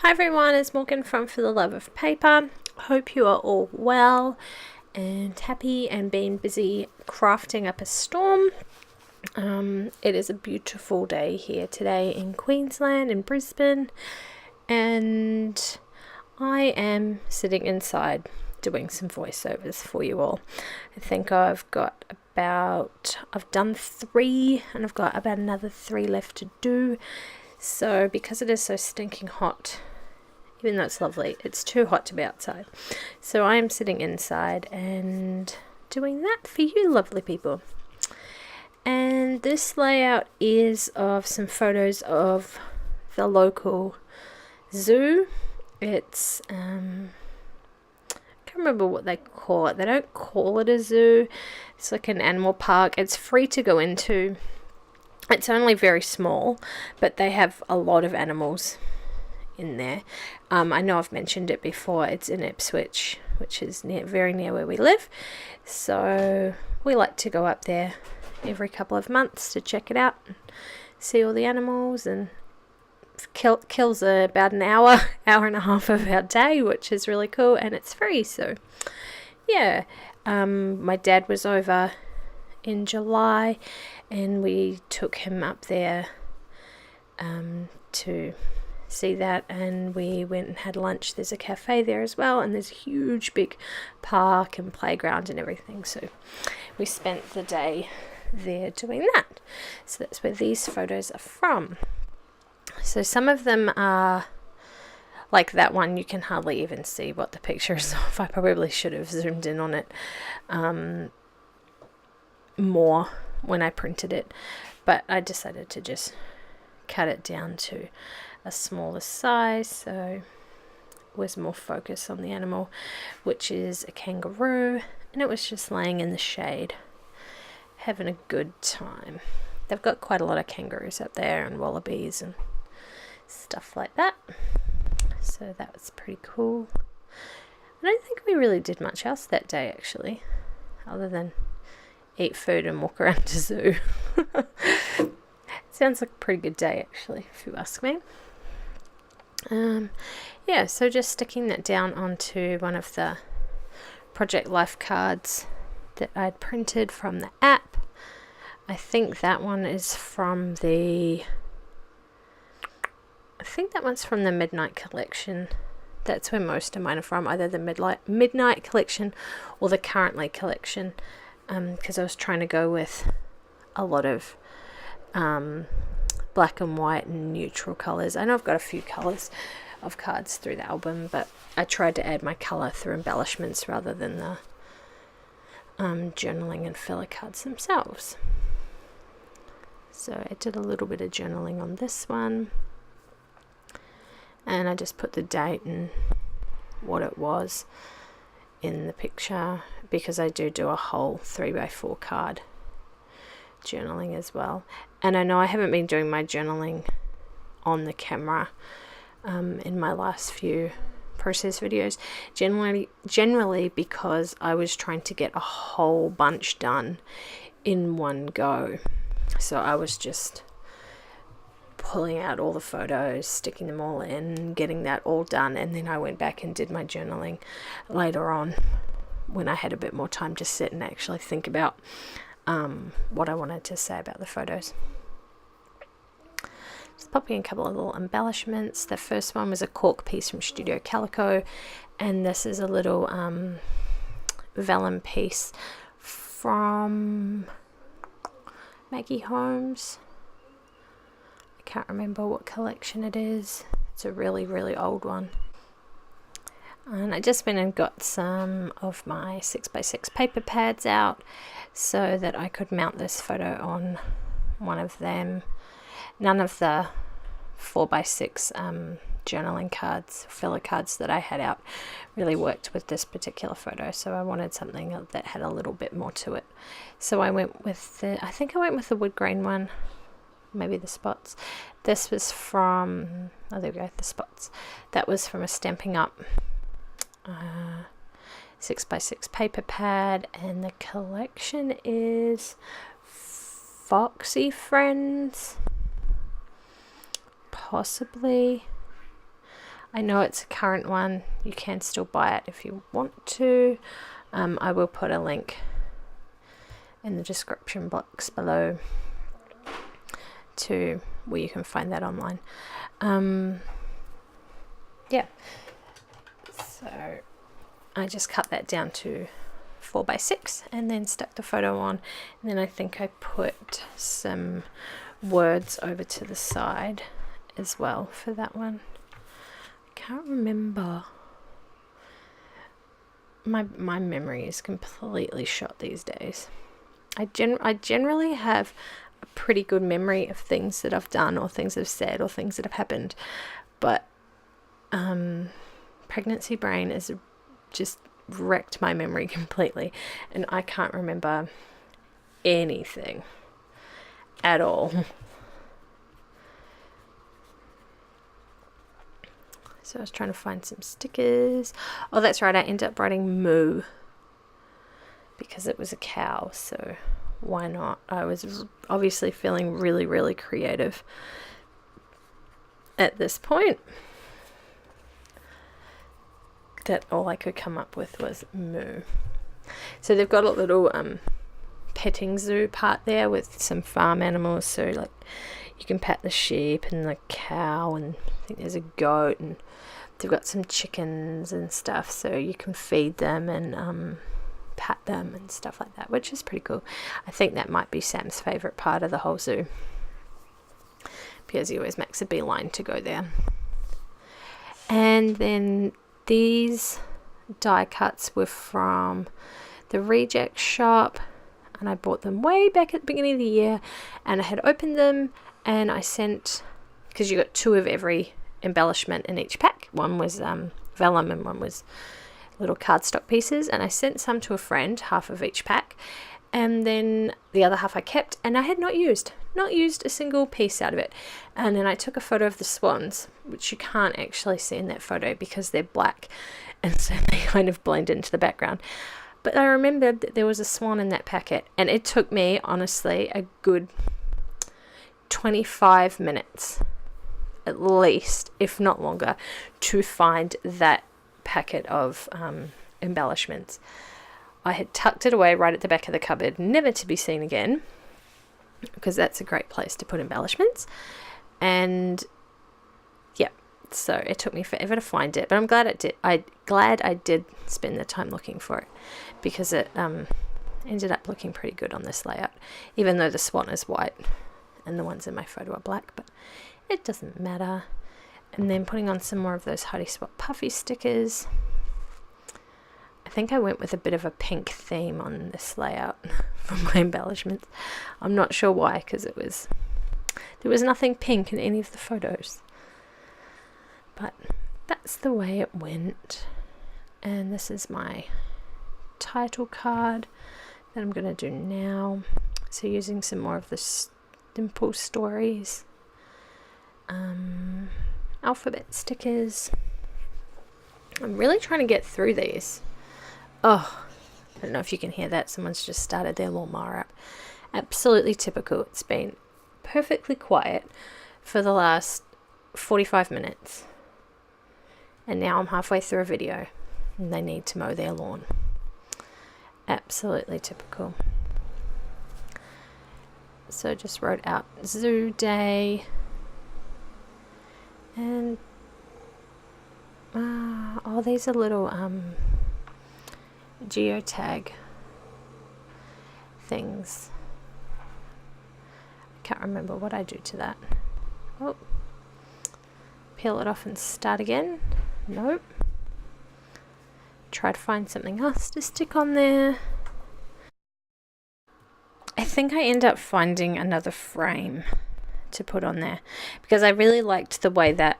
Hi everyone, it's Morgyn from For the Love of Paper. Hope you are all well and happy and being busy crafting up a storm. It is a beautiful day here today in Queensland, in Brisbane, and I am sitting inside doing some voiceovers for you all. I think I've done 3 and I've got about another 3 left to do. So because it is so stinking hot, even though it's lovely, it's too hot to be outside. So I am sitting inside and doing that for you lovely people. And this layout is of some photos of the local zoo. It's I can't remember what they call it. They don't call it a zoo. It's like an animal park. It's free to go into. It's only very small, but they have a lot of animals in there. I know I've mentioned it before. It's in Ipswich, which is very near where we live. So we like to go up there every couple of months to check it out and see all the animals, and kills about an hour and a half of our day, which is really cool, and it's free. So yeah, my dad was over in July and we took him up there to see that, and we went and had lunch. There's a cafe there as well, and there's a huge big park and playground and everything, so we spent the day there doing that. So that's where these photos are from. So some of them are like that one, you can hardly even see what the picture is of. I probably should have zoomed in on it more when I printed it, but I decided to just cut it down to a smaller size, so it was more focus on the animal, which is a kangaroo, and it was just laying in the shade having a good time. They've got quite a lot of kangaroos up there and wallabies and stuff like that, so that was pretty cool. I don't think we really did much else that day actually, other than eat food and walk around the zoo. Sounds like a pretty good day actually, if you ask me. Yeah, so just sticking that down onto one of the Project Life cards that I'd printed from the app. I think that one is from I think that one's from the Midnight Collection. That's where most of mine are from, either the Midnight Collection or the Currently Collection, because I was trying to go with a lot of black and white and neutral colours. I know I've got a few colours of cards through the album, but I tried to add my colour through embellishments rather than the journaling and filler cards themselves. So I did a little bit of journaling on this one, and I just put the date and what it was in the picture, because I do a whole 3x4 card journaling as well. And I know I haven't been doing my journaling on the camera in my last few process videos, generally because I was trying to get a whole bunch done in one go. So I was just pulling out all the photos, sticking them all in, getting that all done, and then I went back and did my journaling later on when I had a bit more time to sit and actually think about what I wanted to say about the photos. Just popping a couple of little embellishments. The first one was a cork piece from Studio Calico, and this is a little vellum piece from Maggie Holmes. I can't remember what collection it is. It's a really, really old one. And I just went and got some of my 6x6 paper pads out so that I could mount this photo on one of them. None of the 4x6 journaling cards, filler cards that I had out really worked with this particular photo, so I wanted something that had a little bit more to it. So I went with the wood grain one, maybe the spots. This was from, oh there we go, the spots. That was from a Stampin' Up 6x6 paper pad, and the collection is Foxy Friends, possibly. I know it's a current one. You can still buy it if you want to. I will put a link in the description box below to where you can find that online. Yeah, so I just cut that down to 4x6 and then stuck the photo on, and then I think I put some words over to the side as well for that one. I can't remember. My memory is completely shot these days. I generally have a pretty good memory of things that I've done or things I've said or things that have happened, but pregnancy brain is just wrecked my memory completely, and I can't remember anything at all. So I was trying to find some stickers. Oh, that's right, I ended up writing moo because it was a cow, so why not? I was obviously feeling really, really creative at this point. That all I could come up with was moo. So they've got a little petting zoo part there with some farm animals, so like you can pet the sheep and the cow, and I think there's a goat, and they've got some chickens and stuff, so you can feed them and pat them and stuff like that, which is pretty cool. I think that might be Sam's favourite part of the whole zoo, because he always makes a beeline to go there. And then these die cuts were from the Reject shop, and I bought them way back at the beginning of the year, and I had opened them, and I sent, because you got 2 of every embellishment in each pack. One was vellum and one was little cardstock pieces, and I sent some to a friend, half of each pack, and then the other half I kept, and I had not used a single piece out of it. And then I took a photo of the swans, which you can't actually see in that photo because they're black, and so they kind of blend into the background. But I remembered that there was a swan in that packet, and it took me honestly a good 25 minutes at least, if not longer, to find that packet of embellishments. I had tucked it away right at the back of the cupboard, never to be seen again, because that's a great place to put embellishments. And yeah, so it took me forever to find it, but I'm glad I did spend the time looking for it, because it ended up looking pretty good on this layout, even though the swan is white and the ones in my photo are black, but it doesn't matter. And then putting on some more of those Heidi Swap puffy stickers. I think I went with a bit of a pink theme on this layout for my embellishments. I'm not sure why, because there was nothing pink in any of the photos. But that's the way it went. And this is my title card that I'm going to do now. So using some more of the simple stories. Alphabet stickers. I'm really trying to get through these. Oh, I don't know if you can hear that. Someone's just started their lawnmower up. Absolutely typical. It's been perfectly quiet for the last 45 minutes. And now I'm halfway through a video and they need to mow their lawn. Absolutely typical. So just wrote out Zoo Day. And oh, these are little geotag things. I can't remember what I do to that. Oh, peel it off and start again. Nope. Try to find something else to stick on there. I think I end up finding another frame to put on there, because I really liked the way that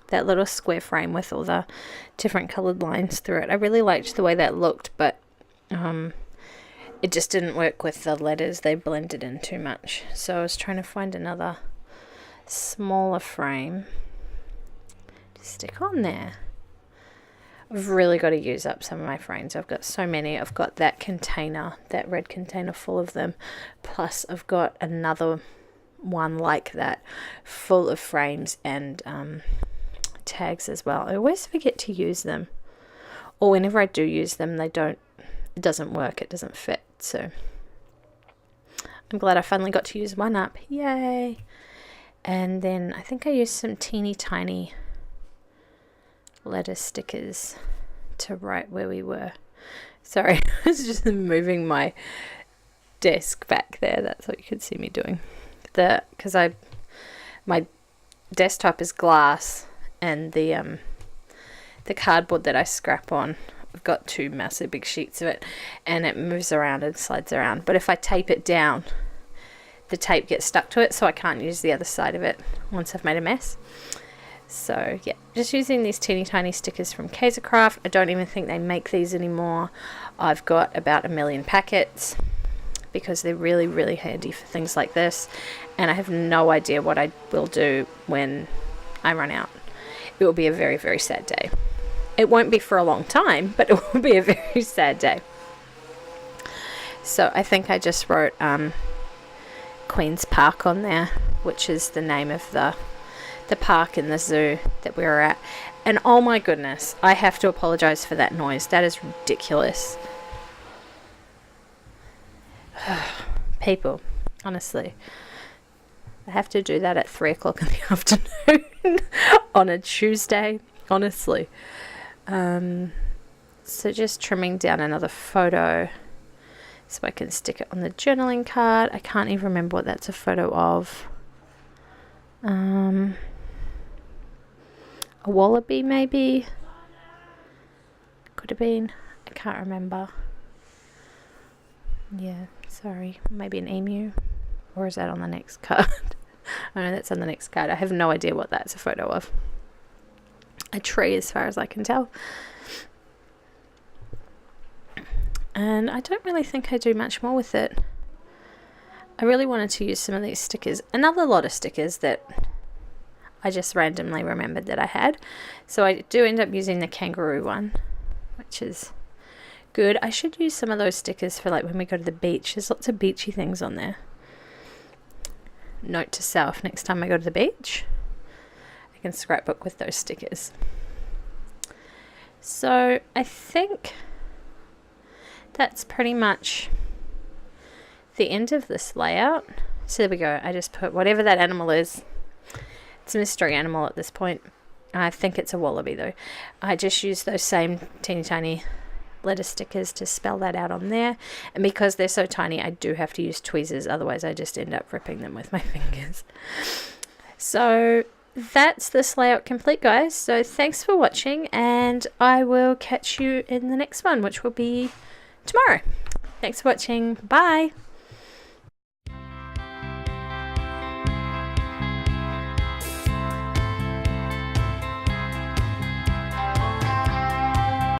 that little square frame with all the different colored lines through it. I really liked the way that looked, but it just didn't work with the letters. They blended in too much. So I was trying to find another smaller frame to stick on there. I've really got to use up some of my frames. I've got so many. I've got that container, that red container full of them. Plus I've got another one like that full of frames and tags as well. I always forget to use them, or whenever I do use them, it doesn't work, it doesn't fit. So I'm glad I finally got to use one up. Yay! And then I think I used some teeny tiny letter stickers to write where we were. Sorry, I was just moving my desk back there. That's what you could see me doing. Because my desktop is glass, and the cardboard that I scrap on, I've got 2 massive big sheets of it, and it moves around and slides around. But if I tape it down, the tape gets stuck to it, so I can't use the other side of it once I've made a mess. So yeah, just using these teeny tiny stickers from Kaisercraft. I don't even think they make these anymore. I've got about 1 million packets because they're really, really handy for things like this, and I have no idea what I will do when I run out. It will be a very, very sad day. It won't be for a long time, but it will be a very sad day. So I think I just wrote Queen's Park on there, which is the name of the park in the zoo that we were at. And oh my goodness, I have to apologize for that noise. That is ridiculous. People, honestly, I have to do that at 3 o'clock in the afternoon on a Tuesday, honestly. So just trimming down another photo so I can stick it on the journaling card. I can't even remember what that's a photo of. A wallaby, maybe? Could have been. I can't remember. Yeah, sorry. Maybe an emu. Or is that on the next card? I know that's on the next card. I have no idea what that's a photo of. A tree, as far as I can tell. And I don't really think I do much more with it. I really wanted to use some of these stickers. Another lot of stickers that I just randomly remembered that I had. So I do end up using the kangaroo one, which is good. I should use some of those stickers for like when we go to the beach. There's lots of beachy things on there. Note to self, next time I go to the beach, I can scrapbook with those stickers. So I think that's pretty much the end of this layout. So there we go. I just put whatever that animal is. It's a mystery animal at this point. I think it's a wallaby though. I just used those same teeny tiny letter stickers to spell that out on there, and because they're so tiny I do have to use tweezers, otherwise I just end up ripping them with my fingers. So that's this layout complete, guys. So thanks for watching, and I will catch you in the next one, which will be tomorrow. Thanks for watching. Bye.